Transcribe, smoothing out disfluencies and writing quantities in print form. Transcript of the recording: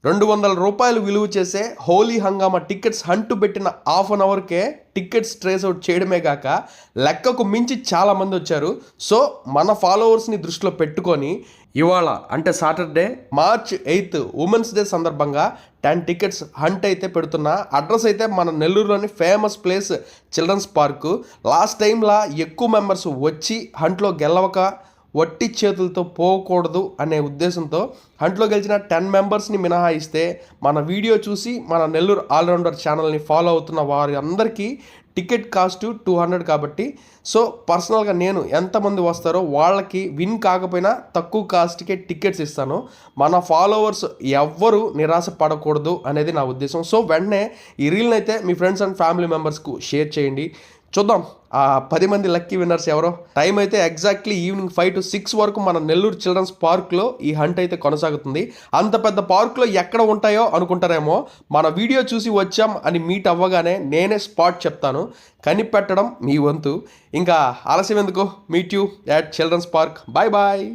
రూ. 200 విలువ చేసే హోలీ హంగామా టికెట్స్ హంట్ పెట్టిన హాఫ్ అన్ అవర్కే టికెట్స్ ట్రేస్ అవుట్ చేయడమే కాక లెక్కకు మించి చాలామంది వచ్చారు. సో మన ఫాలోవర్స్ని దృష్టిలో పెట్టుకొని ఇవాళ అంటే సాటర్డే March 8 ఉమెన్స్ డే సందర్భంగా 10 టికెట్స్ హంట్ అయితే పెడుతున్నా. అడ్రస్ అయితే మన నెల్లూరులోని famous place children's park. Last టైంలా ఎక్కువ మెంబర్స్ వచ్చి హంట్లో గెలవక వట్టి చేతులతో పోకూడదు అనే ఉద్దేశంతో హంట్లో గెలిచిన 10 మెంబర్స్ని మినహాయిస్తే మన వీడియో చూసి మన నెల్లూరు ఆల్రౌండర్ ఛానల్ని ఫాలో అవుతున్న వారి అందరికీ టికెట్ కాస్ట్ 200 కాబట్టి సో పర్సనల్గా నేను ఎంతమంది వస్తారో వాళ్ళకి విన్ కాకపోయినా తక్కువ కాస్ట్కే టికెట్స్ ఇస్తాను. మన ఫాలోవర్స్ ఎవ్వరూ నిరాశ పడకూడదు అనేది నా ఉద్దేశం. సో వెంటనే ఈ రీల్ని అయితే మీ ఫ్రెండ్స్ అండ్ ఫ్యామిలీ మెంబర్స్కు షేర్ చేయండి. చూద్దాం ఆ 10 మంది లక్కీ విన్నర్స్ ఎవరో. టైం అయితే ఎగ్జాక్ట్లీ ఈవినింగ్ 5 to 6 వరకు మన నెల్లూరు చిల్డ్రన్స్ పార్క్లో ఈ హంట్ అయితే కొనసాగుతుంది. అంత పెద్ద పార్క్లో ఎక్కడ ఉంటాయో అనుకుంటారేమో, మన వీడియో చూసి వచ్చాం అని మీట్ అవ్వగానే నేనే స్పాట్ చెప్తాను. కనిపెట్టడం మీ వంతు. ఇంకా ఆలస్యం ఎందుకు, meet you at children's park. Bye bye.